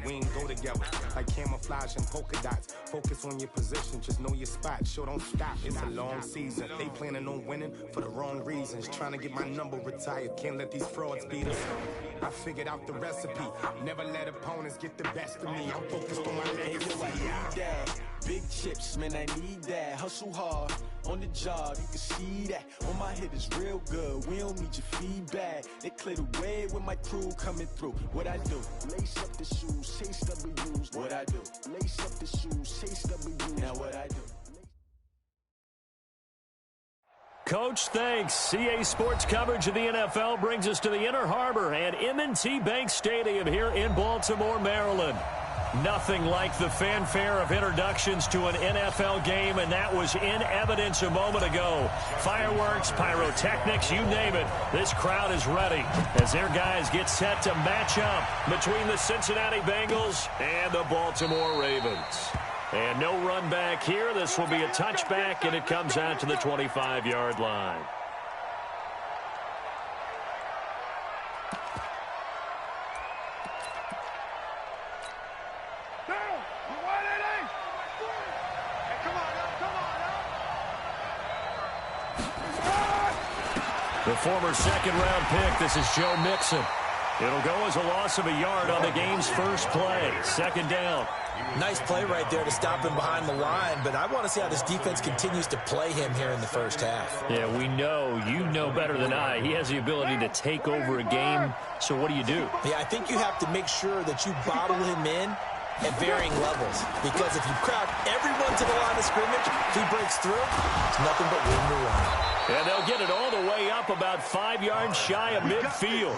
we ain't go together. Like camouflage and polka dots. Focus on your position, just know your spot. Sure, don't stop, it's a long season. They planning on winning for the wrong reasons. Trying to get my number retired, can't let these frauds beat us. I figured out the recipe, never let opponents get the best of me. I'm focused on my legacy. Big chips, man, I need that. Hustle hard on the job, you can see that. On my head is real good, we don't need your feedback. They clear the way with my crew coming through. What I do? Lace up the shoes, chase W's. What I do? Lace up the shoes, chase W's. Now what I do? Coach, thanks. CA Sports coverage of the NFL brings us to the Inner Harbor at M&T Bank Stadium here in Baltimore, Maryland. Nothing like the fanfare of introductions to an NFL game, and that was in evidence a moment ago. Fireworks, pyrotechnics, you name it. This crowd is ready as their guys get set to match up between the Cincinnati Bengals and the Baltimore Ravens. And no run back here. This will be a touchback, and it comes out to the 25-yard line. The former second-round pick, this is Joe Mixon. It'll go as a loss of a yard on the game's first play. Second down. Nice play right there to stop him behind the line, but I want to see how this defense continues to play him here in the first half. Yeah, we know, you know better than I, he has the ability to take over a game, so what do you do? Yeah, I think you have to make sure that you bottle him in at varying levels, because if you crowd everyone to the line of scrimmage, if he breaks through, it's nothing but room to run. And they'll get it all the way up about 5 yards shy of midfield.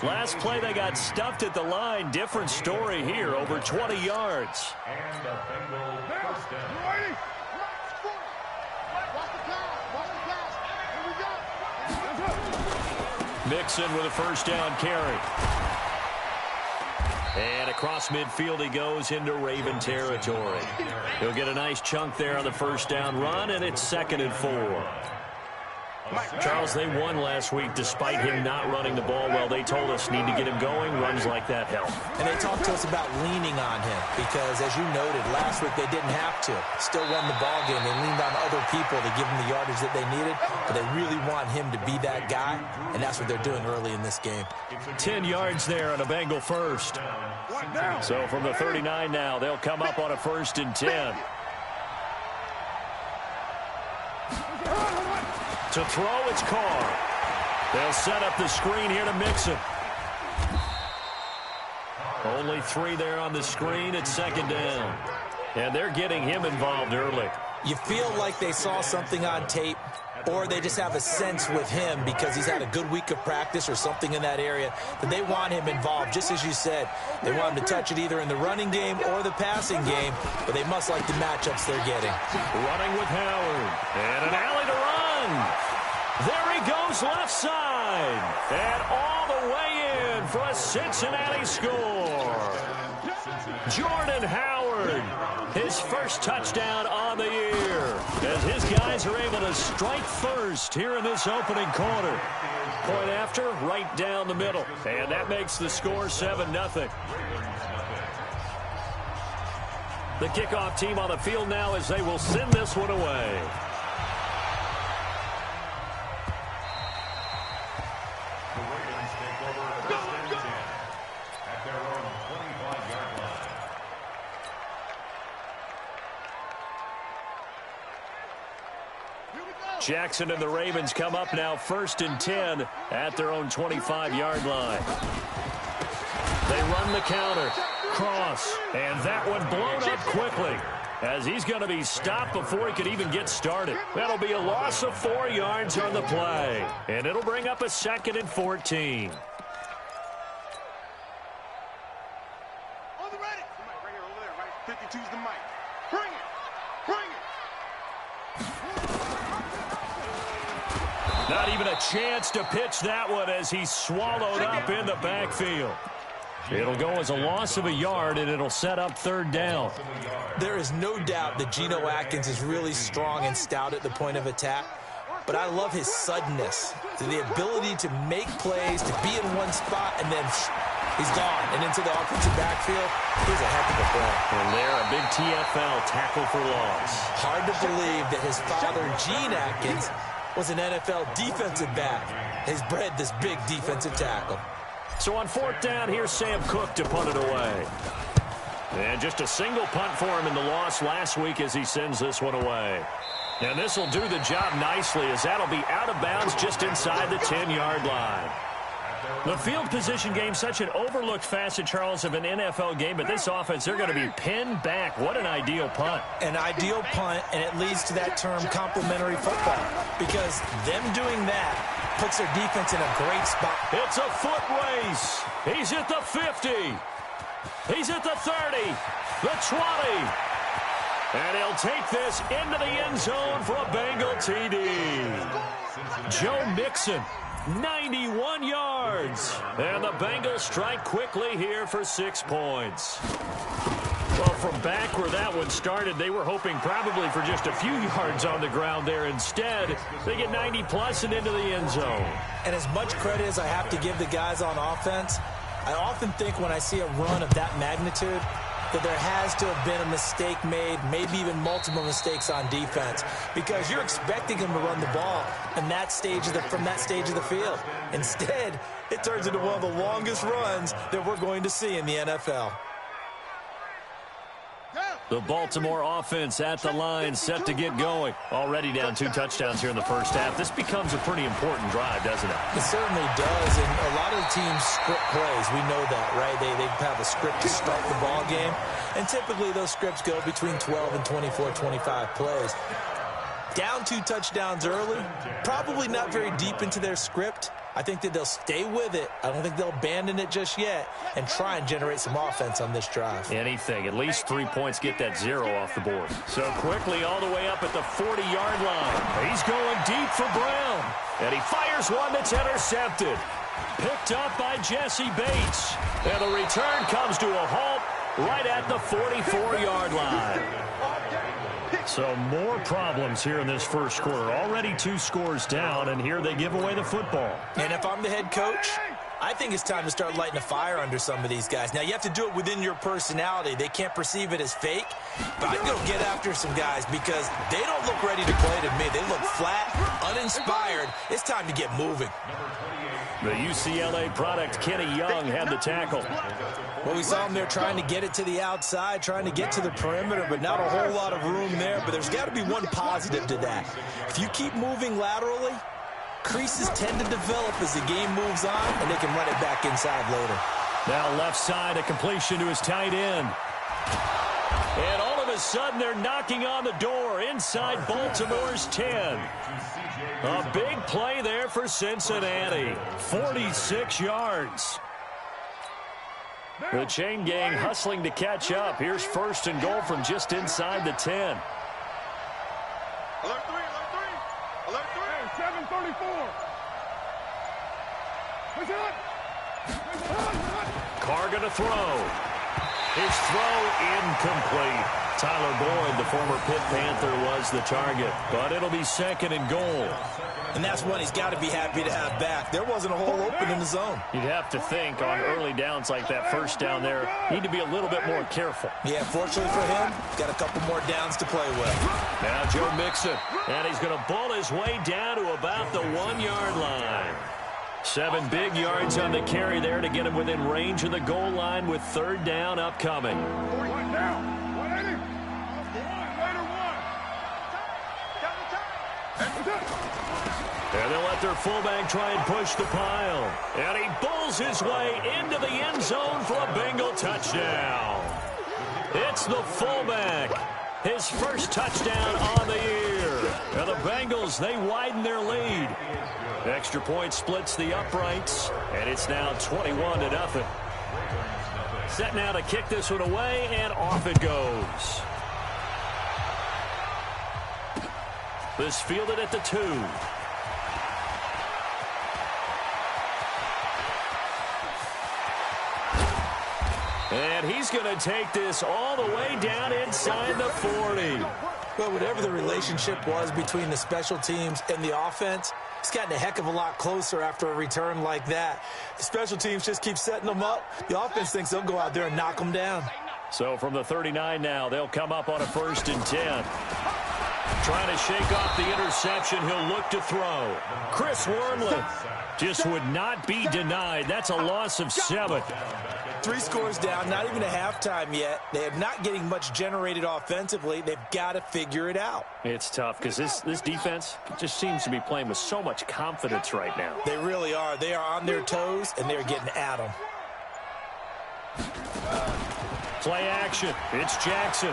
Last play they got stuffed at the line. Different story here, over 20 yards. And the Bengals first down. Mixon with a first down carry. And across midfield he goes into Raven territory. He'll get a nice chunk there on the first down run, and it's 2nd and 4. Charles, they won last week despite him not running the ball well. They told us need to get him going. Runs like that help. And they talked to us about leaning on him because, as you noted, last week they didn't have to. Still won the ball game. They leaned on other people to give them the yardage that they needed, but they really want him to be that guy, and that's what they're doing early in this game. 10 yards there on a Bengal first. So from the 39 now, they'll come up on a 1st and 10. To throw, it's Carr. They'll set up the screen here to Mixon. Only 3 there on the screen at 2nd down. And they're getting him involved early. You feel like they saw something on tape, or they just have a sense with him because he's had a good week of practice or something in that area that they want him involved. Just as you said, they want him to touch it either in the running game or the passing game, but they must like the matchups they're getting. Running with Howard. And an alley to run. There he goes left side. And all the way in for a Cincinnati score. Jordan Howard, his first touchdown on the year, as his guys are able to strike first here in this opening quarter. Point after, right down the middle. And that makes the score 7-0. The kickoff team on the field now as they will send this one away. Jackson and the Ravens come up now 1st and 10 at their own 25-yard line. They run the counter. Cross. And that one blown up quickly as he's going to be stopped before he could even get started. That'll be a loss of 4 yards on the play. And it'll bring up a 2nd and 14. On the ready. Right here, over there, right? 52's the mic. Bring it. Bring it. Not even a chance to pitch that one as he's swallowed up in the backfield. It'll go as a loss of a yard, and it'll set up 3rd down. There is no doubt that Geno Atkins is really strong and stout at the point of attack, but I love his suddenness, the ability to make plays, to be in one spot, and then He's gone. And into the offensive backfield, here's a heck of a play. And there, a big TFL tackle for loss. Hard to believe that his father, Gene Atkins, was an NFL defensive back. He's bred this big defensive tackle. So on 4th down, here's Sam Cook to punt it away. And just a single punt for him in the loss last week as he sends this one away. And this will do the job nicely as that'll be out of bounds just inside the 10-yard line. The field position game, such an overlooked facet, Charles, of an NFL game, but this offense, they're going to be pinned back. What an ideal punt. An ideal punt, and it leads to that term complementary football, because them doing that puts their defense in a great spot. It's a foot race. He's at the 50. He's at the 30, the 20. And he'll take this into the end zone for a Bengal TD. Joe Mixon, 91 yards. And the Bengals strike quickly here for 6 points. Well, from back where that one started, they were hoping probably for just a few yards on the ground there. Instead, they get 90-plus and into the end zone. And as much credit as I have to give the guys on offense, I often think when I see a run of that magnitude that there has to have been a mistake made, maybe even multiple mistakes on defense, because you're expecting them to run the ball in that stage from that stage of the field. Instead, it turns into one of the longest runs that we're going to see in the NFL. The Baltimore offense at the line, set to get going. Already down 2 touchdowns here in the first half. This becomes a pretty important drive, doesn't it? It certainly does, and a lot of the teams script plays. We know that, right? They have a script to start the ball game, and typically those scripts go between 12 and 24, 25 plays. Down 2 touchdowns early, probably not very deep into their script. I think that they'll stay with it. I don't think they'll abandon it just yet and try and generate some offense on this drive. Anything. At least 3 points, get that 0 off the board. So quickly all the way up at the 40-yard line. He's going deep for Brown. And he fires one that's intercepted. Picked up by Jesse Bates. And the return comes to a halt right at the 44-yard line. So more problems here in this first quarter. Already 2 scores down, and here they give away the football. And if I'm the head coach, I think it's time to start lighting a fire under some of these guys. Now, you have to do it within your personality. They can't perceive it as fake, but I'd go get after some guys because they don't look ready to play to me. They look flat, uninspired. It's time to get moving. The UCLA product, Kenny Young, had the tackle. Well, we saw him there trying to get it to the outside, trying to get to the perimeter, but not a whole lot of room there. But there's got to be one positive to that. If you keep moving laterally, creases tend to develop as the game moves on, and they can run it back inside later. Now left side, a completion to his tight end. And all of a sudden, they're knocking on the door inside Baltimore's 10. A big play there for Cincinnati. 46 yards. The chain gang hustling to catch up. Here's 1st and goal from just inside the 10. Alert 3, alert 3. Alert 3. Hey, 734. Carr going to throw. His throw incomplete. Tyler Boyd, the former Pitt Panther, was the target. But it'll be 2nd and goal. And that's one he's got to be happy to have back. There wasn't a hole open in the zone. You'd have to think on early downs like that first down there, need to be a little bit more careful. Yeah, fortunately for him, got a couple more downs to play with. Now Joe Mixon, and he's going to ball his way down to about the 1-yard line. 7 big yards on the carry there to get him within range of the goal line with 3rd down upcoming. And they'll let their fullback try and push the pile. And he bulls his way into the end zone for a Bengal touchdown. It's the fullback. His first touchdown on the year. And the Bengals, they widen their lead. Extra point splits the uprights. And it's now 21-0. Set now to kick this one away, and off it goes. This fielded at the 2. And he's going to take this all the way down inside the 40. Well, whatever the relationship was between the special teams and the offense, It's gotten a heck of a lot closer after a return like that. The special teams just keep setting them up. The offense thinks they'll go out there and knock them down. So from the 39 now, they'll come up on a 1st and 10. Trying to shake off the interception, he'll look to throw. Chris Wormley just would not be denied. That's a loss of 7. 3 scores down, not even a halftime yet. They are not getting much generated offensively. They've got to figure it out. It's tough because this defense just seems to be playing with so much confidence right now. They really are. They are on their toes, and they're getting at them. Play action. It's Jackson.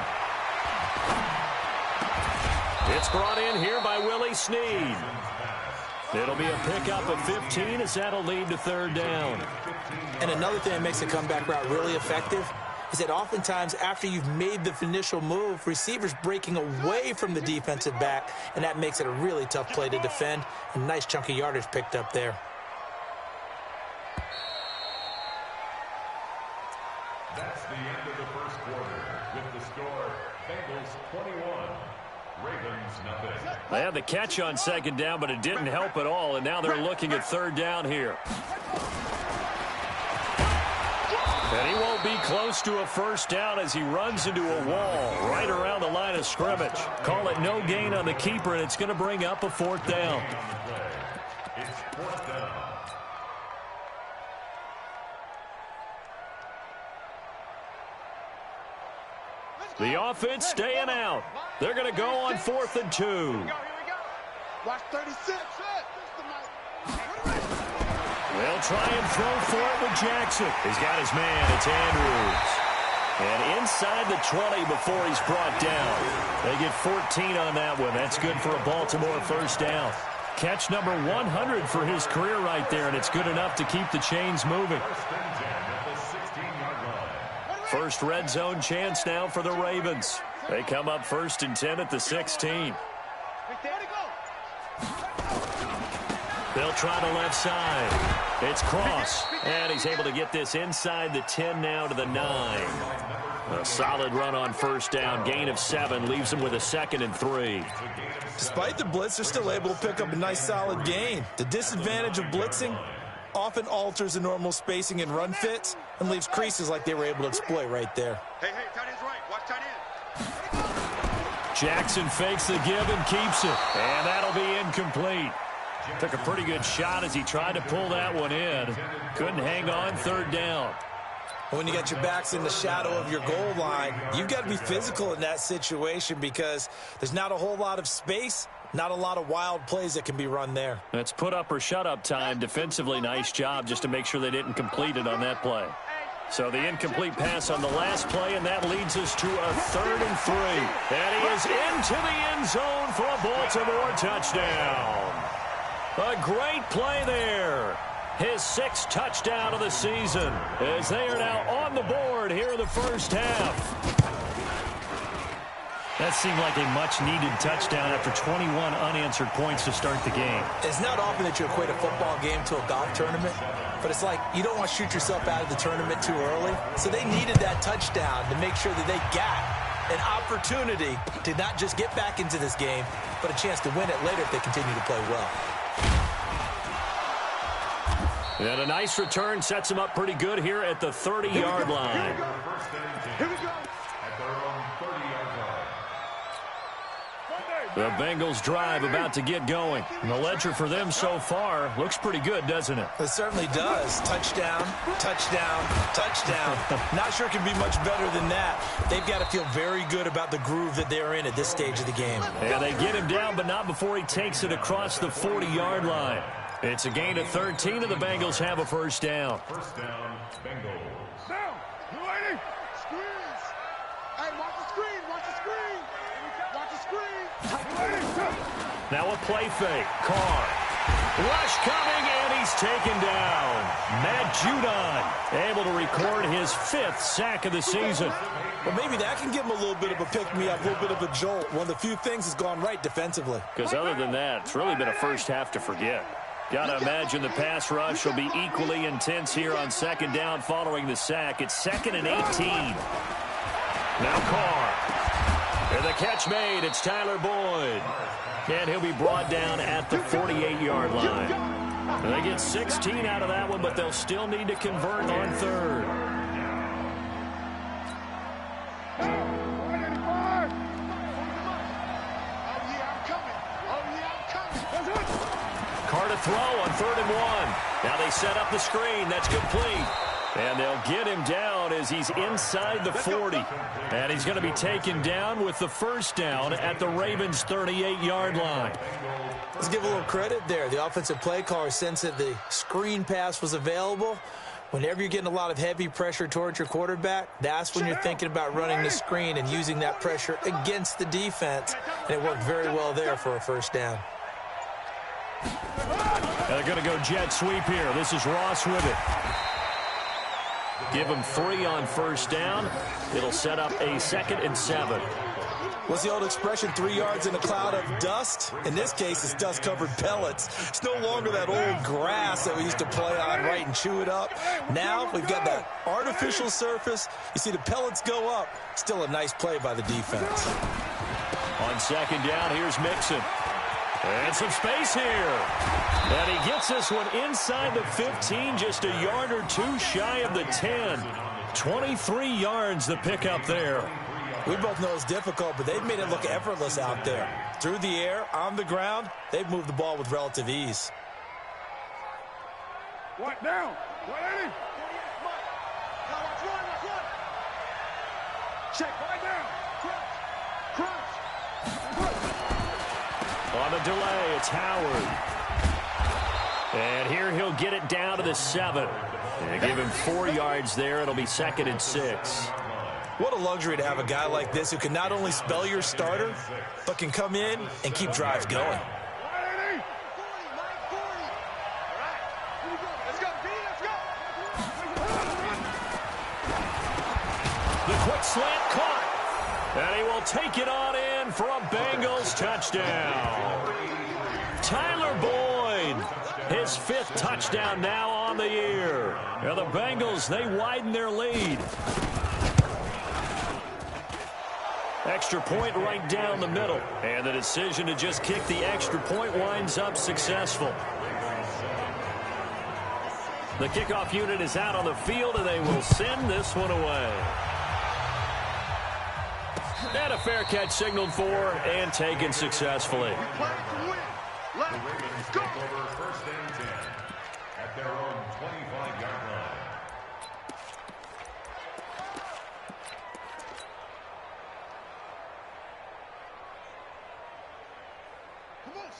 It's brought in here by Willie Snead. It'll be a pickup of 15 as that'll lead to 3rd down. And another thing that makes a comeback route really effective is that oftentimes after you've made the initial move, receivers breaking away from the defensive back, and that makes it a really tough play to defend. A nice chunk of yardage picked up there. That's the end of the 1st quarter with the score Bengals 21. Ravens nothing. They had the catch on 2nd down, but it didn't help at all, and now they're looking at 3rd down here. And he won't be close to a 1st down as he runs into a wall right around the line of scrimmage. Call it no gain on the keeper, and it's going to bring up a 4th down. It's 4th down. The offense staying out. They're going to go on 4th and 2. Here we go. Watch 36. They'll try and throw for it with Jackson. He's got his man. It's Andrews. And inside the 20 before he's brought down. They get 14 on that one. That's good for a Baltimore 1st down. Catch number 100 for his career right there, and it's good enough to keep the chains moving. 1st and 10 at the 16-yard line. First red zone chance now for the Ravens. They come up 1st and 10 at the 16. They'll try the left side. It's Cross, and he's able to get this inside the 10 now to the 9. A solid run on 1st down. Gain of 7 leaves him with a 2nd and 3. Despite the blitz, they're still able to pick up a nice solid gain. The disadvantage of blitzing often alters the normal spacing and run fits and leaves creases like they were able to exploit right there. Hey, tight end's right. Watch tight end. Jackson fakes the give and keeps it, and that'll be incomplete. Took a pretty good shot as he tried to pull that one in. Couldn't hang on 3rd down. When you got your backs in the shadow of your goal line, you've got to be physical in that situation because there's not a whole lot of space, not a lot of wild plays that can be run there. That's put up or shut up time. Defensively, nice job just to make sure they didn't complete it on that play. So the incomplete pass on the last play, and that leads us to a 3rd and 3. And he is into the end zone for a Baltimore touchdown. A great play there. His 6th touchdown of the season as they are now on the board here in the 1st half. That seemed like a much-needed touchdown after 21 unanswered points to start the game. It's not often that you equate a football game to a golf tournament, but it's like you don't want to shoot yourself out of the tournament too early. So they needed that touchdown to make sure that they got an opportunity to not just get back into this game, but a chance to win it later if they continue to play well. And a nice return sets him up pretty good here at the 30-yard line. Here we go. At their own 30-yard line. The Bengals drive about to get going. And the ledger for them so far looks pretty good, doesn't it? It certainly does. Touchdown, touchdown, touchdown. Not sure it can be much better than that. They've got to feel very good about the groove that they're in at this stage of the game. And they get him down, but not before he takes it across the 40-yard line. It's a gain of 13, and the Bengals have a 1st down. 1st down, Bengals. Down. You ready? Squeeze. Hey, watch the screen. Watch the screen. Watch the screen. Now a play fake. Carr. Rush coming, and he's taken down. Matt Judon able to record his 5th sack of the season. Well, maybe that can give him a little bit of a pick-me-up, a little bit of a jolt. One of the few things that's gone right defensively. Because other than that, it's really been a 1st half to forget. Got to imagine the pass rush will be equally intense here on 2nd down following the sack. It's 2nd and 18. Now Carr. And the catch made. It's Tyler Boyd. And he'll be brought down at the 48-yard line. And they get 16 out of that one, but they'll still need to convert on third. Carr to throw on 3rd and 1. Now they set up the screen. That's complete. And they'll get him down as he's inside the 40. And he's going to be taken down with the first down at the Ravens' 38-yard line. Let's give a little credit there. The offensive play caller sensed that the screen pass was available. Whenever you're getting a lot of heavy pressure towards your quarterback, that's when you're thinking about running the screen and using that pressure against the defense. And it worked very well there for a first down. They're going to go jet sweep here. This is Ross with it. Give him 3 on first down. It'll set up a 2nd and 7. What's the old expression, 3 yards in a cloud of dust? In this case, it's dust-covered pellets. It's no longer that old grass that we used to play on, right, and chew it up. Now we've got that artificial surface. You see the pellets go up. Still a nice play by the defense. On 2nd down, here's Mixon. And some space here. And he gets this one inside the 15, just a yard or 2 shy of the 10. 23 yards the pickup there. We both know it's difficult, but they've made it look effortless out there. Through the air, on the ground, they've moved the ball with relative ease. What down? 180. Check right down. Crunch. On the delay, it's Howard. And here he'll get it down to the 7. And give him 4 yards there. It'll be 2nd and 6. What a luxury to have a guy like this who can not only spell your starter, but can come in and keep drives going. The quick slant caught. And he will take it on in for a Bengals touchdown. Tyler Boyd, his 5th touchdown now on the year. Now the Bengals, they widen their lead. Extra point right down the middle. And the decision to just kick the extra point winds up successful. The kickoff unit is out on the field, and they will send this one away. And a fair catch signaled for and taken successfully. The Ravens take over 1st and 10 at their own 25-yard line.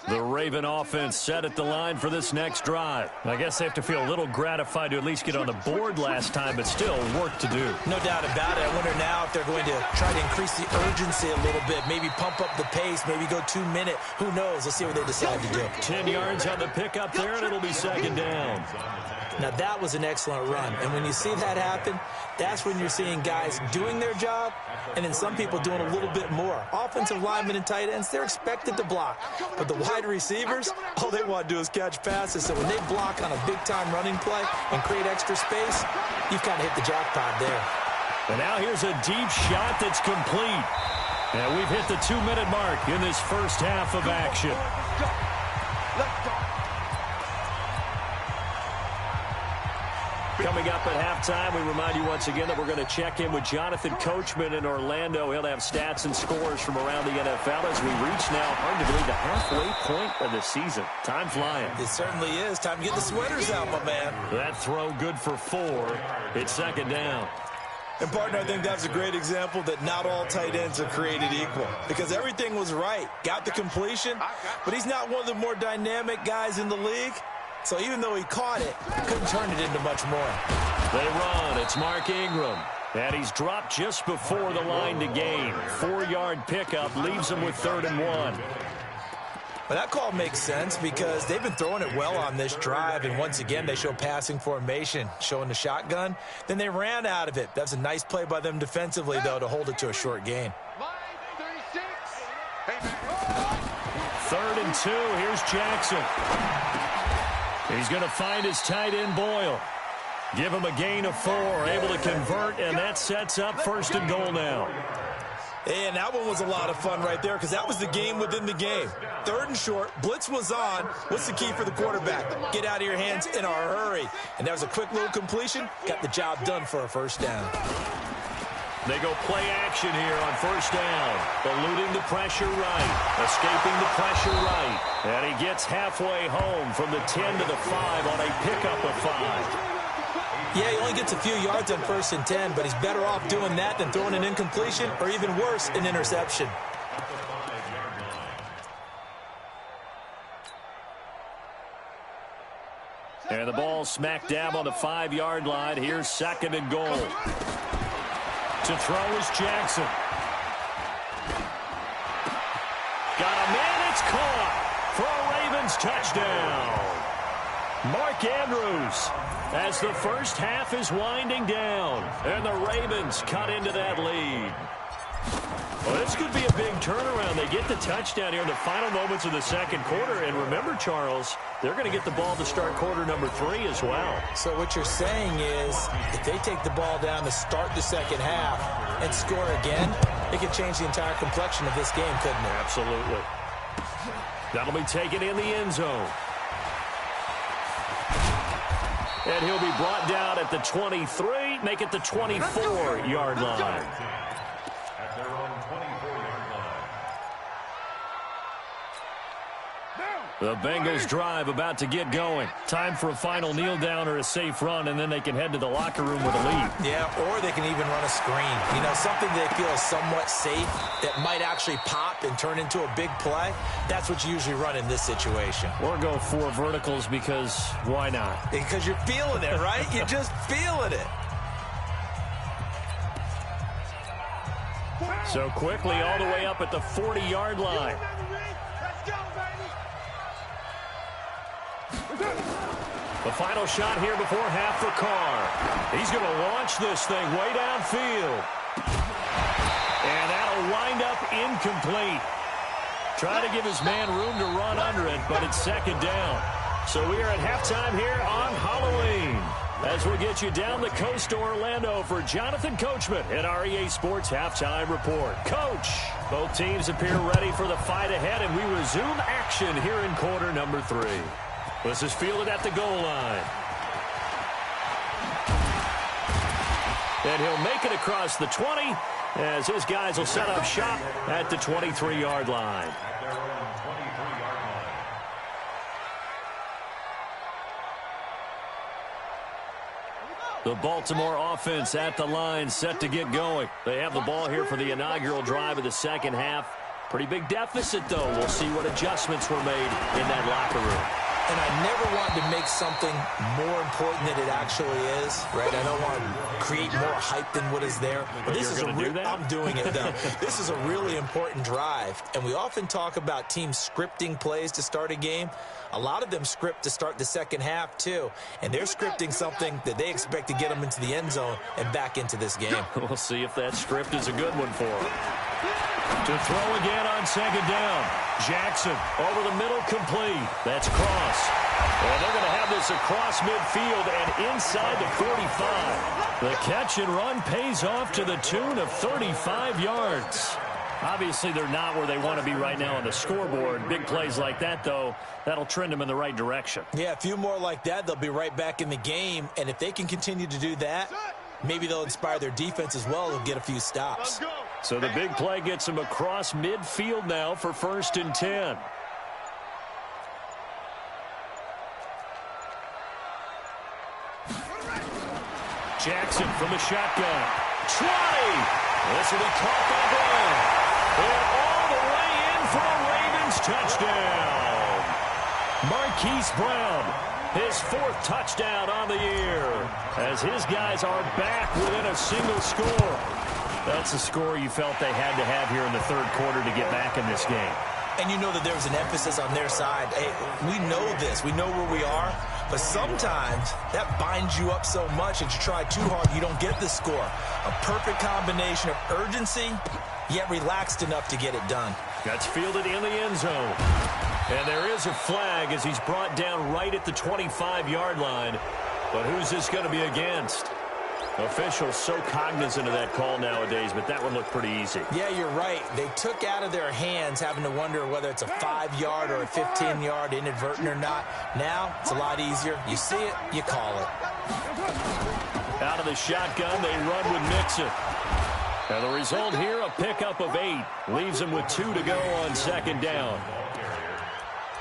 The Raven offense set at the line for this next drive. I guess they have to feel a little gratified to at least get on the board last time, but still work to do. No doubt about it. I wonder now if they're going to try to increase the urgency a little bit, maybe pump up the pace, maybe go 2-minute. Who knows? Let's see what they decide to do. 10 yards on the pickup there, and it'll be 2nd down. Now, that was an excellent run. And when you see that happen, that's when you're seeing guys doing their job and then some people doing a little bit more. Offensive linemen and tight ends, they're expected to block. But the wide receivers, all they want to do is catch passes. So when they block on a big-time running play and create extra space, you've kind of hit the jackpot there. And now here's a deep shot that's complete. And we've hit the 2-minute mark in this first half of action. Coming up at halftime, we remind you once again that we're going to check in with Jonathan Coachman in Orlando. He'll have stats and scores from around the NFL as we reach now, hard to believe, the halfway point of the season. Time flying. It certainly is. Time to get the sweaters out, my man. That throw good for 4. It's 2nd down. And, partner, I think that's a great example that not all tight ends are created equal because everything was right. Got the completion, but he's not one of the more dynamic guys in the league. So even though he caught it, couldn't turn it into much more. They run. It's Mark Ingram. And he's dropped just before the line to gain. 4-yard pickup leaves him with 3rd and 1. Well, that call makes sense because they've been throwing it well on this drive. And once again, they show passing formation, showing the shotgun. Then they ran out of it. That's a nice play by them defensively, though, to hold it to a short gain. 3rd and 2. Here's Jackson. He's going to find his tight end, Boyle. Give him a gain of 4, able to convert, and that sets up 1st and goal now. And that one was a lot of fun right there because that was the game within the game. 3rd and short, blitz was on. What's the key for the quarterback? Get out of your hands in a hurry. And that was a quick little completion. Got the job done for a first down. They go play action here on first down. Eluding the pressure right. Escaping the pressure right. And he gets halfway home from the 10 to the 5 on a pickup of 5. Yeah, he only gets a few yards on 1st and 10, but he's better off doing that than throwing an incompletion or even worse, an interception. And the ball smack dab on the 5-yard line. Here's 2nd and goal. To throw is Jackson. Got a man, it's caught for a Ravens touchdown. Mark Andrews, as the first half is winding down, and the Ravens cut into that lead. Well, this could be a big turnaround. They get the touchdown here in the final moments of the second quarter. And remember, Charles, they're going to get the ball to start quarter number 3 as well. So what you're saying is if they take the ball down to start the second half and score again, it could change the entire complexion of this game, couldn't it? Absolutely. That'll be taken in the end zone. And he'll be brought down at the 23, make it the 24-yard line. At their own 24-yard line. The Bengals drive about to get going. Time for a final kneel down or a safe run, and then they can head to the locker room with a lead. Yeah, or they can even run a screen. You know, something they feel is somewhat safe that might actually pop and turn into a big play. That's what you usually run in this situation. Or go 4 verticals because why not? Because you're feeling it, right? You're just feeling it. So quickly all the way up at the 40-yard line. The final shot here before half for Carr. He's going to launch this thing way downfield. And that'll wind up incomplete. Trying to give his man room to run under it, but it's 2nd down. So we are at halftime here on Halloween. As we get you down the coast to Orlando for Jonathan Coachman at our EA Sports Halftime Report. Coach, both teams appear ready for the fight ahead, and we resume action here in quarter number 3. This is fielded at the goal line. And he'll make it across the 20 as his guys will set up shop at the 23-yard line. At their own 23-yard line. The Baltimore offense at the line, set to get going. They have the ball here for the inaugural drive of the second half. Pretty big deficit, though. We'll see what adjustments were made in that locker room. And I never want to make something more important than it actually is, right? I don't want to create more hype than what is there. But this is I'm doing it, though. This is a really important drive. And we often talk about teams scripting plays to start a game. A lot of them script to start the second half, too. And they're scripting something that they expect to get them into the end zone and back into this game. We'll see if that script is a good one for them. To throw again on 2nd down. Jackson over the middle, complete. That's Cross. And they're going to have this across midfield and inside the 45. The catch and run pays off to the tune of 35 yards. Obviously, they're not where they want to be right now on the scoreboard. Big plays like that, though, that'll trend them in the right direction. Yeah, a few more like that, they'll be right back in the game. And if they can continue to do that, maybe they'll inspire their defense as well and get a few stops. So the big play gets them across midfield now for 1st and 10. Jackson from the shotgun. 20. This will be caught by Brown. And all the way in for a Ravens touchdown. Marquise Brown, his 4th touchdown on the year, as his guys are back within a single score. That's the score you felt they had to have here in the 3rd quarter to get back in this game. And you know that there was an emphasis on their side. Hey, we know this. We know where we are. But sometimes that binds you up so much that you try too hard, you don't get the score. A perfect combination of urgency, yet relaxed enough to get it done. That's fielded in the end zone. And there is a flag as he's brought down right at the 25-yard line. But who's this going to be against? Officials so cognizant of that call nowadays, but that one looked pretty easy. Yeah, you're right. They took out of their hands having to wonder whether it's a 5-yard or a 15-yard inadvertent or not. Now, it's a lot easier. You see it, you call it. Out of the shotgun, they run with Mixon. And the result here, a pickup of 8. Leaves them with 2 to go on second down.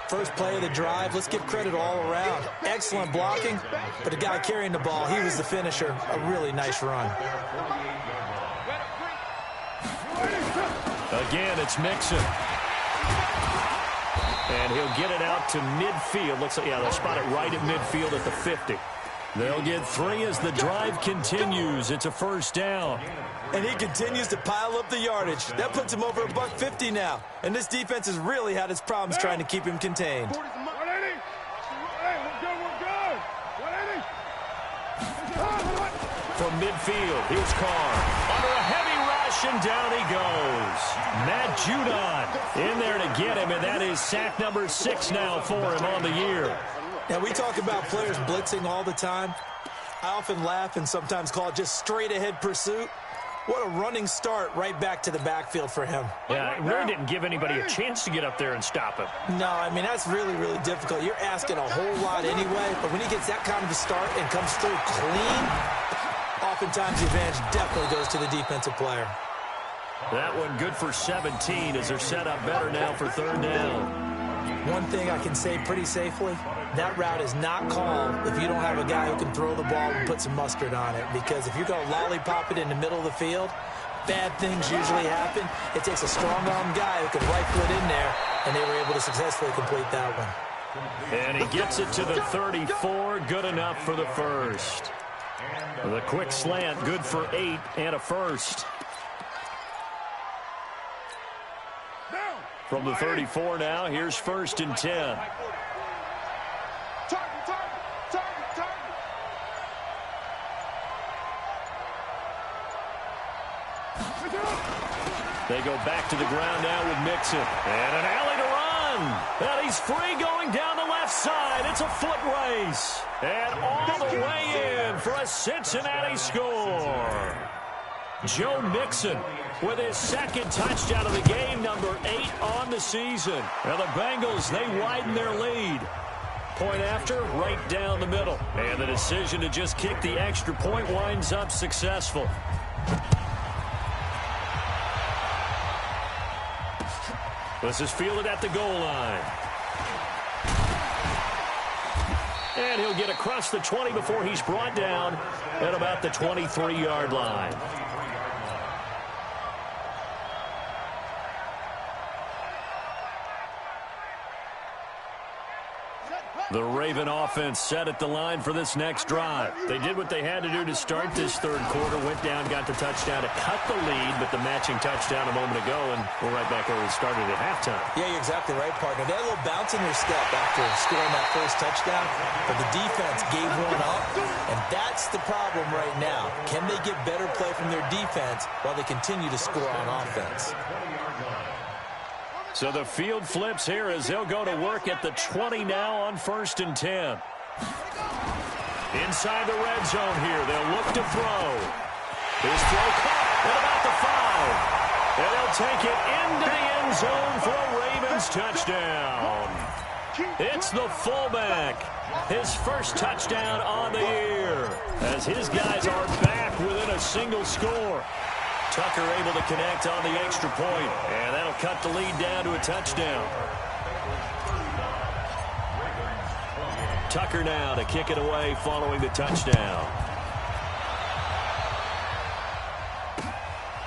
First play of the drive, let's give credit all around. Excellent blocking, but the guy carrying the ball, he was the finisher. A really nice run. Again, it's Mixon. And he'll get it out to midfield. Looks like, yeah, they'll spot it right at midfield at the 50. They'll get 3 as the drive continues. It's a first down. And he continues to pile up the yardage. That puts him over $150 now. And this defense has really had its problems trying to keep him contained. 180. Hey, we're good. 180. From midfield, here's Carr. Under a heavy rush, and down he goes. Matt Judon in there to get him, and that is sack number 6 now for him on the year. Now, we talk about players blitzing all the time. I often laugh and sometimes call it just straight-ahead pursuit. What a running start right back to the backfield for him. Yeah, it really didn't give anybody a chance to get up there and stop him. No, I mean, that's really, really difficult. You're asking a whole lot anyway, but when he gets that kind of a start and comes through clean, oftentimes the advantage definitely goes to the defensive player. That one good for 17 as they're set up better now for third down. One thing I can say pretty safely, that route is not called if you don't have a guy who can throw the ball and put some mustard on it. Because if you're going to lollipop it in the middle of the field, bad things usually happen. It takes a strong-arm guy who can rifle it in there, and they were able to successfully complete that one. And he gets it to the 34, good enough for the first. The quick slant, good for 8 and a first. From the 34 now, here's 1st and 10. They go back to the ground now with Mixon. And an alley to run. And he's free going down the left side. It's a foot race. And all the way in for a Cincinnati score. Joe Mixon with his 2nd touchdown of the game, number 8 on the season. Now the Bengals, they widen their lead. Point after, right down the middle. And the decision to just kick the extra point winds up successful. This is fielded at the goal line. And he'll get across the 20 before he's brought down at about the 23-yard line. The Raven offense set at the line for this next drive. They did what they had to do to start this third quarter, went down, got the touchdown to cut the lead, but the matching touchdown a moment ago, and we're right back where we started at halftime. Yeah, you're exactly right, partner. They had a little bounce in their step after scoring that first touchdown, but the defense gave one up, and that's the problem right now. Can they get better play from their defense while they continue to score on offense? So the field flips here as they'll go to work at the 20 now on 1st and 10. Inside the red zone here, they'll look to throw. His throw caught at about the 5. And they'll take it into the end zone for a Ravens touchdown. It's the fullback. His first touchdown on the year as his guys are back within a single score. Tucker able to connect on the extra point, and that'll cut the lead down to a touchdown. Tucker now to kick it away following the touchdown.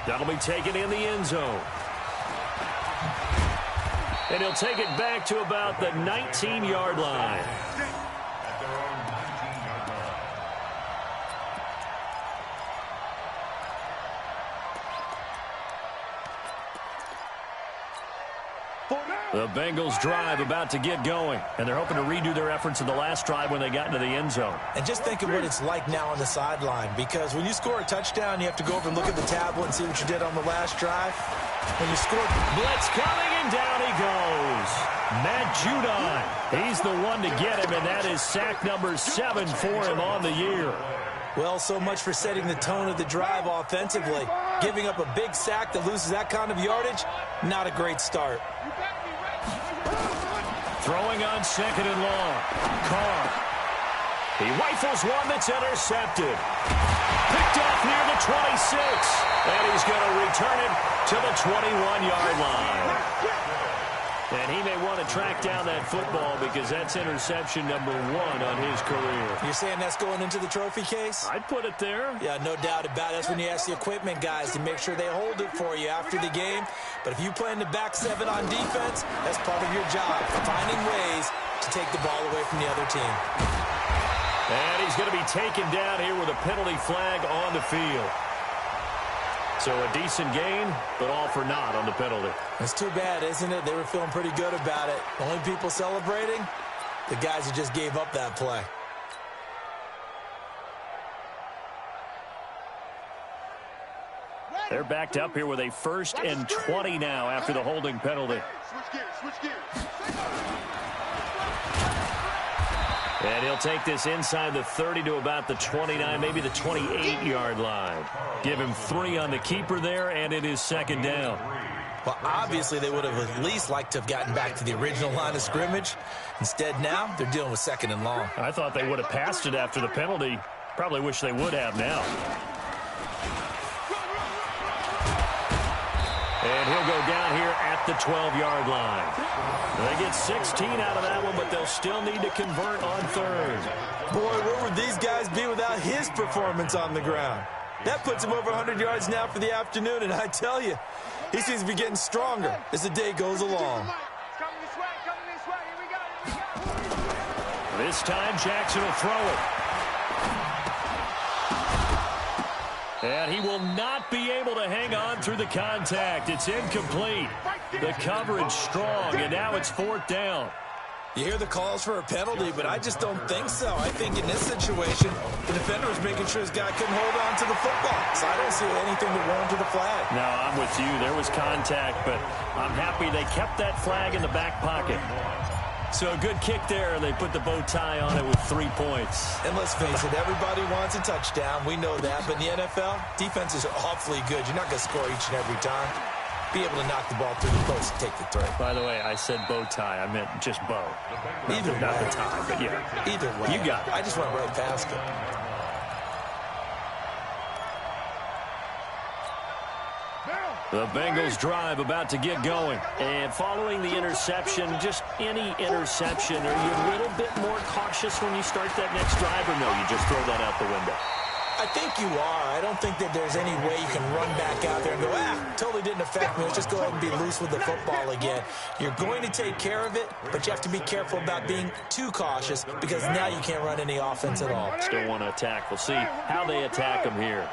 That'll be taken in the end zone. And he'll take it back to about the 19-yard line. The Bengals drive about to get going, and they're hoping to redo their efforts in the last drive when they got into the end zone. And just think of what it's like now on the sideline, because when you score a touchdown, you have to go over and look at the tablet and see what you did on the last drive. When you score, blitz coming, and down he goes. Matt Judon, he's the one to get him, and that is sack number 7 for him on the year. Well, so much for setting the tone of the drive offensively. Giving up a big sack that loses that kind of yardage, not a great start. Throwing on 2nd and long. Carr. He rifles one that's intercepted. Picked off near the 26. And he's going to return it to the 21-yard line. And he may want to track down that football because that's interception number 1 on his career. You're saying that's going into the trophy case? I'd put it there. Yeah, no doubt about it. That's when you ask the equipment guys to make sure they hold it for you after the game. But if you play in the back 7 on defense, that's part of your job, finding ways to take the ball away from the other team. And he's going to be taken down here with a penalty flag on the field. So a decent gain, but all for naught on the penalty. It's too bad, isn't it? They were feeling pretty good about it. Only people celebrating, the guys who just gave up that play. They're backed up here with a 1st and 20 now after the holding penalty. Switch gears. And he'll take this inside the 30 to about the 29, maybe the 28-yard line. Give him 3 on the keeper there, and it is 2nd down. Well, obviously, they would have at least liked to have gotten back to the original line of scrimmage. Instead, now, they're dealing with 2nd and long. I thought they would have passed it after the penalty. Probably wish they would have now. And he'll go down here at the 12-yard line. They get 16 out of that one, but they'll still need to convert on 3rd. Boy, where would these guys be without his performance on the ground? That puts him over 100 yards now for the afternoon, and I tell you, he seems to be getting stronger as the day goes along. This time, Jackson will throw it. And he will not be able to hang on through the contact. It's incomplete. The coverage strong, and now it's 4th down. You hear the calls for a penalty, but I just don't think so. I think in this situation, the defender was making sure his guy couldn't hold on to the football. So I don't see anything to warrant to the flag. No, I'm with you. There was contact, but I'm happy they kept that flag in the back pocket. So a good kick there, and they put the bow tie on it with 3 points. And let's face it, everybody wants a touchdown. We know that. But in the NFL, defenses are awfully good. You're not going to score each and every time. Be able to knock the ball through the post and take the throw. By the way, I said bow tie. I meant just bow. Either not way. the tie, but yeah. Either way. You got it. I just went right past it. The Bengals drive about to get going. And following the interception, just any interception, are you a little bit more cautious when you start that next drive, or no, you just throw that out the window? I think you are. I don't think that there's any way you can run back out there and go, totally didn't affect me. Let's just go ahead and be loose with the football again. You're going to take care of it, but you have to be careful about being too cautious because now you can't run any offense at all. Still want to attack. We'll see how they attack them here.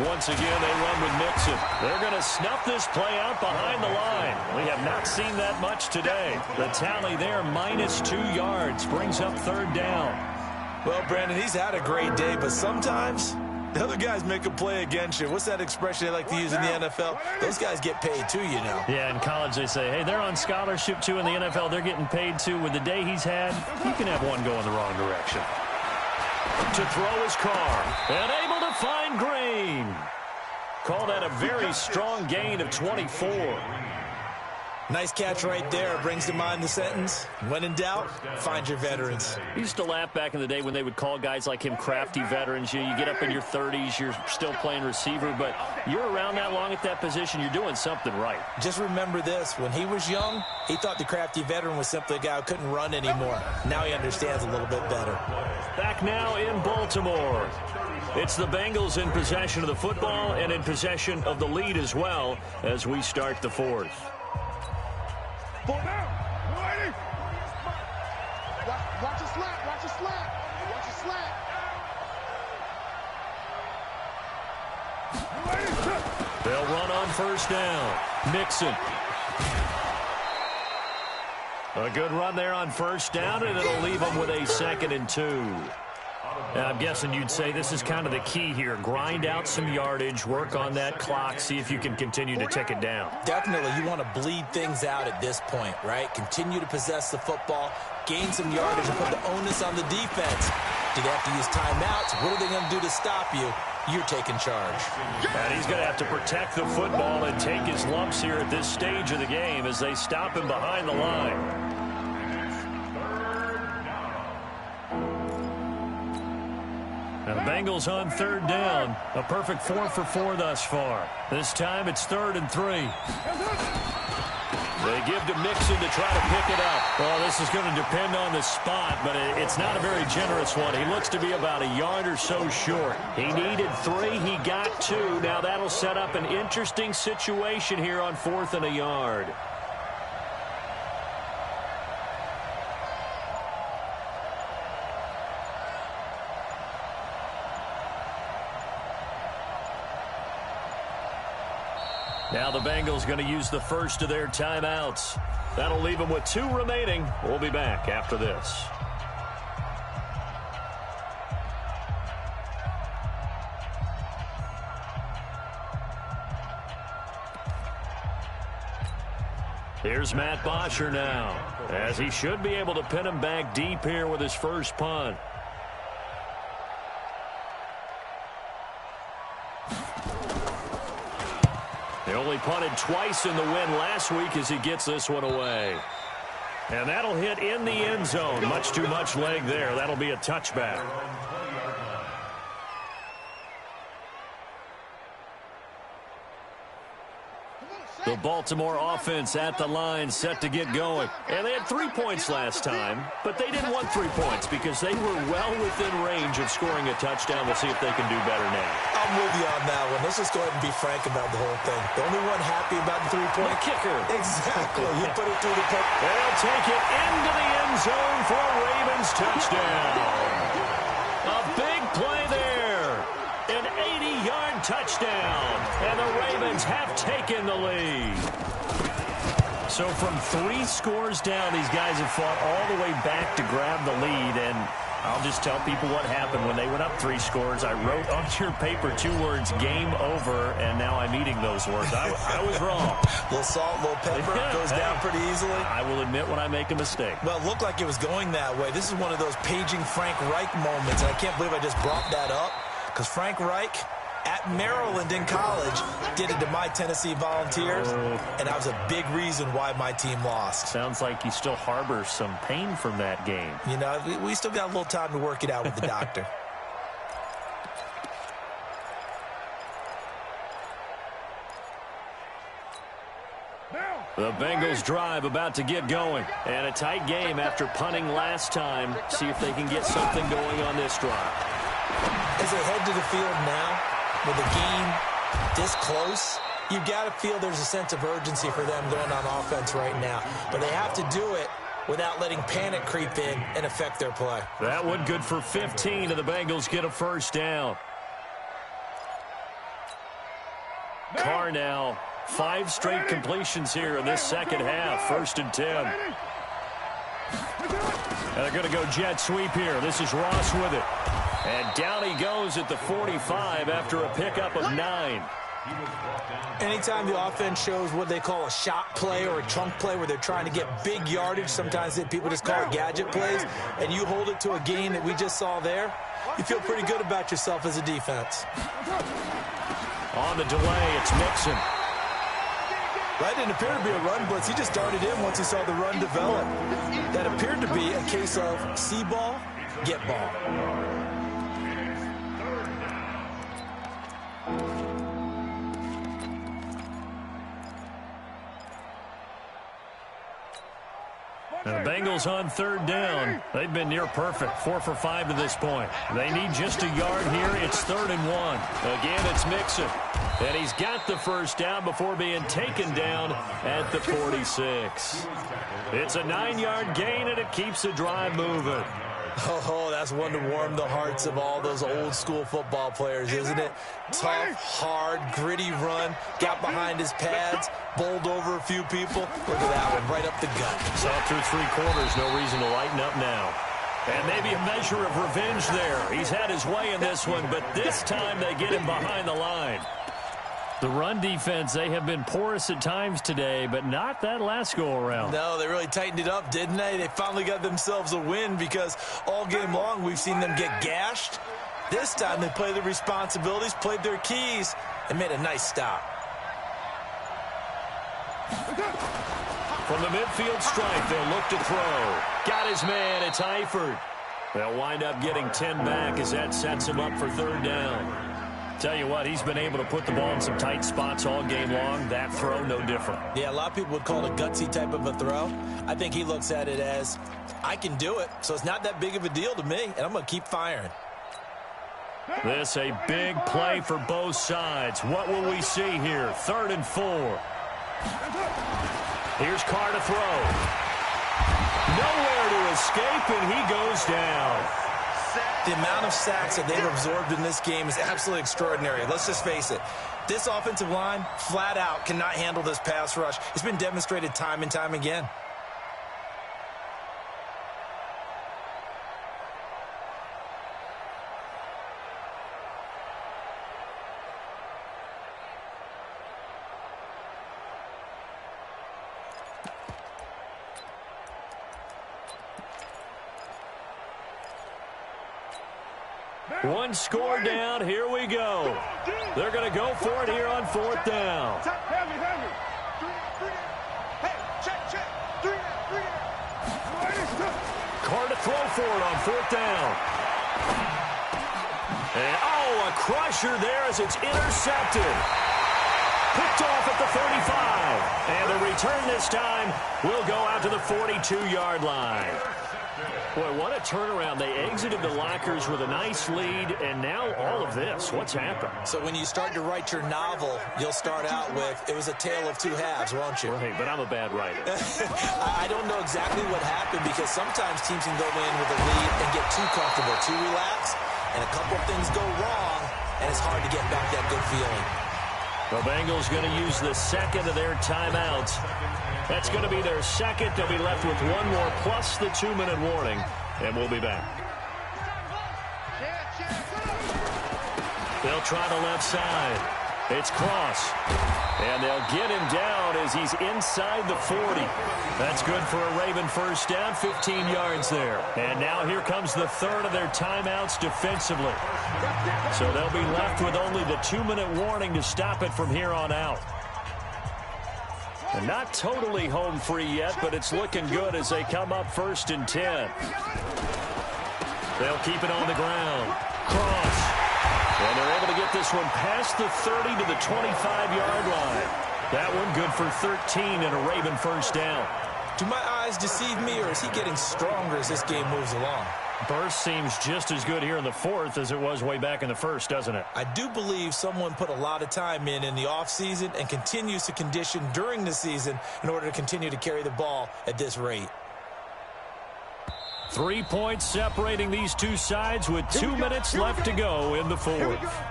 Once again, they run with Mixon. They're going to snuff this play out behind the line. We have not seen that much today. The tally there, -2 yards, brings up 3rd down. Well, Brandon, he's had a great day, but sometimes the other guys make a play against you. What's that expression they like to use in the NFL? Those guys get paid too, you know. Yeah, in college they say, hey, they're on scholarship too. In the NFL, they're getting paid too. With the day he's had, you can have one go in the wrong direction. To throw his Carr, and able to find Green. Call that a very strong gain of 24. Nice catch right there. Brings to mind the sentence, when in doubt, find your veterans. I used to laugh back in the day when they would call guys like him crafty veterans. You get up in your 30s, you're still playing receiver, but you're around that long at that position, you're doing something right. Just remember this. When he was young, he thought the crafty veteran was simply a guy who couldn't run anymore. Now he understands a little bit better. Back now in Baltimore. It's the Bengals in possession of the football and in possession of the lead as well as we start the 4th. Pull down. Lady. Watch a slant. Watch a slant. Watch a slant. They'll run on 1st down. Mixon. A good run there on 1st down, and it'll leave them with a 2nd and 2. And I'm guessing you'd say this is kind of the key here. Grind out some yardage, work on that clock, see if you can continue to tick it down. Definitely, you want to bleed things out at this point, right? Continue to possess the football, gain some yardage, and put the onus on the defense. Do they have to use timeouts? What are they going to do to stop you? You're taking charge. And he's going to have to protect the football and take his lumps here at this stage of the game as they stop him behind the line. And the Bengals on third down. A perfect 4 for 4 thus far. This time it's 3rd and 3. They give to Mixon to try to pick it up. Well, this is going to depend on the spot, but it's not a very generous one. He looks to be about a yard or so short. He needed 3. He got 2. Now that'll set up an interesting situation here on 4th and a yard. Now the Bengals going to use the first of their timeouts. That'll leave them with 2 remaining. We'll be back after this. Here's Matt Bosher now, as he should be able to pin him back deep here with his first punt. He only punted twice in the win last week as he gets this one away. And that'll hit in the end zone. Much too much leg there. That'll be a touchback. The Baltimore offense at the line, set to get going. And they had 3 points last time, but they didn't want 3 points because they were well within range of scoring a touchdown. We'll see if they can do better now. I'm with you on that one. Let's just go ahead and be frank about the whole thing. The only one happy about the 3-point kicker. Exactly. You put it through the puck. They'll take it into the end zone for a Ravens touchdown. A big play there. An 80-yard touchdown. And the Ravens have taken the lead. So from 3 scores down, these guys have fought all the way back to grab the lead. And I'll just tell people what happened when they went up 3 scores. I wrote on your paper 2 words, game over, and now I'm eating those words. I was wrong. A little salt, a little pepper, goes down pretty easily. I will admit when I make a mistake. Well, it looked like it was going that way. This is one of those paging Frank Reich moments, and I can't believe I just brought that up, because Frank Reich at Maryland in college did it to my Tennessee Volunteers, and that was a big reason why my team lost. Sounds like you still harbor some pain from that game. You know, we still got a little time to work it out with the doctor. The Bengals drive about to get going. And a tight game after punting last time. See if they can get something going on this drive. As they head to the field now, with the game this close, you've got to feel there's a sense of urgency for them going on offense right now. But they have to do it without letting panic creep in and affect their play. That one good for 15, and the Bengals get a first down. Carr now, 5 straight completions here in this second half. 1st and 10. And they're going to go jet sweep here. This is Ross with it. And down he goes at the 45 after a pickup of 9. Anytime the offense shows what they call a shot play or a chunk play where they're trying to get big yardage, sometimes people just call it gadget plays, and you hold it to a gain that we just saw there, you feel pretty good about yourself as a defense. On the delay, it's Mixon. That didn't appear to be a run blitz. He just darted in once he saw the run develop. That appeared to be a case of see ball, get ball. And the Bengals on 3rd down. They've been near perfect, 4 for 5 to this point. They need just a yard here. It's 3rd and 1. Again, it's Mixon. And he's got the first down before being taken down at the 46. It's a 9-yard gain, and it keeps the drive moving. Oh, that's one to warm the hearts of all those old school football players, isn't it? Tough, hard, gritty run, got behind his pads, bowled over a few people. Look at that one, right up the gut. Saw through 3 quarters, no reason to lighten up now. And maybe a measure of revenge there. He's had his way in this one, but this time they get him behind the line. The run defense, they have been porous at times today, but not that last go-around. No, they really tightened it up, didn't they? They finally got themselves a win because all game long we've seen them get gashed. This time they played their responsibilities, played their keys, and made a nice stop. From the midfield stripe, they'll look to throw. Got his man, it's Eifert. They'll wind up getting 10 back as that sets him up for third down. Tell you what, he's been able to put the ball in some tight spots all game long. That throw, no different. Yeah, a lot of people would call it a gutsy type of a throw. I think he looks at it as, I can do it, so it's not that big of a deal to me, and I'm going to keep firing. This a big play for both sides. What will we see here? 3rd and 4. Here's Carr to throw. Nowhere to escape, and he goes down. The amount of sacks that they've absorbed in this game is absolutely extraordinary. Let's just face it. This offensive line, flat out, cannot handle this pass rush. It's been demonstrated time and time again. One score down. Here we go. They're going to go for it here on 4th down. Carr to throw for it on 4th down. And, a crusher there as it's intercepted. Picked off at the 35. And the return this time will go out to the 42-yard line. Boy, what a turnaround. They exited the lockers with a nice lead, and now all of this. What's happened? So when you start to write your novel, you'll start out with, it was a tale of two halves, won't you? Right, but I'm a bad writer. I don't know exactly what happened because sometimes teams can go in with a lead and get too comfortable, too relaxed, and a couple of things go wrong, and it's hard to get back that good feeling. The Bengals going to use the second of their timeouts. That's going to be their second. They'll be left with one more plus the 2-minute warning, and we'll be back. They'll try the left side. It's Cross. And they'll get him down as he's inside the 40. That's good for a Raven first down, 15 yards there. And now here comes the third of their timeouts defensively. So they'll be left with only the 2-minute warning to stop it from here on out. And not totally home free yet, but it's looking good as they come up 1st and 10. They'll keep it on the ground. Cross. And they're able to get this one past the 30 to the 25-yard line. That one good for 13 and a Raven first down. Do my eyes deceive me, or is he getting stronger as this game moves along? Burst seems just as good here in the 4th as it was way back in the 1st, doesn't it? I do believe someone put a lot of time in the offseason and continues to condition during the season in order to continue to carry the ball at this rate. 3 points separating these two sides with 2 minutes left to go in the 4th.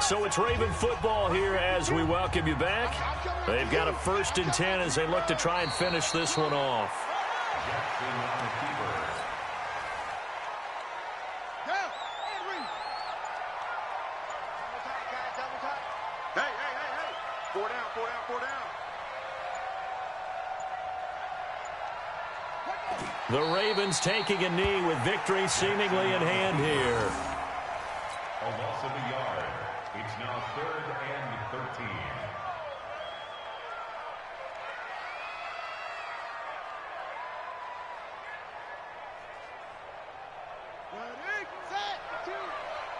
So it's Raven football here as we welcome you back. They've got a 1st and 10 as they look to try and finish this one off. The Ravens taking a knee with victory seemingly in hand here. A loss of a yard. It's now 3rd and 13. Ready, set, 2.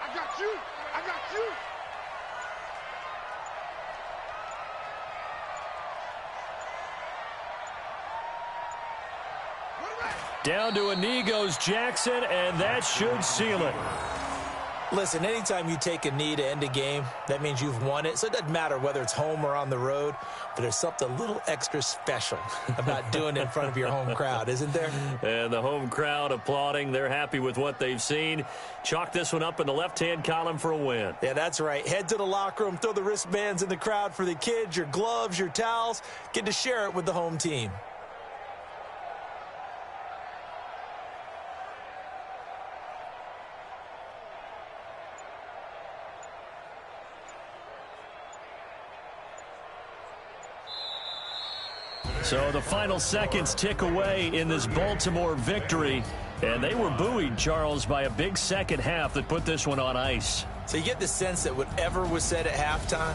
I got you. I got you. Down to a knee goes Jackson, and that should seal it. Listen, anytime you take a knee to end a game, that means you've won it. So it doesn't matter whether it's home or on the road, but there's something a little extra special about doing it in front of your home crowd, isn't there? And the home crowd applauding. They're happy with what they've seen. Chalk this one up in the left-hand column for a win. Yeah, that's right. Head to the locker room, throw the wristbands in the crowd for the kids, your gloves, your towels. Get to share it with the home team. So the final seconds tick away in this Baltimore victory. And they were buoyed, Charles, by a big second half that put this one on ice. So you get the sense that whatever was said at halftime,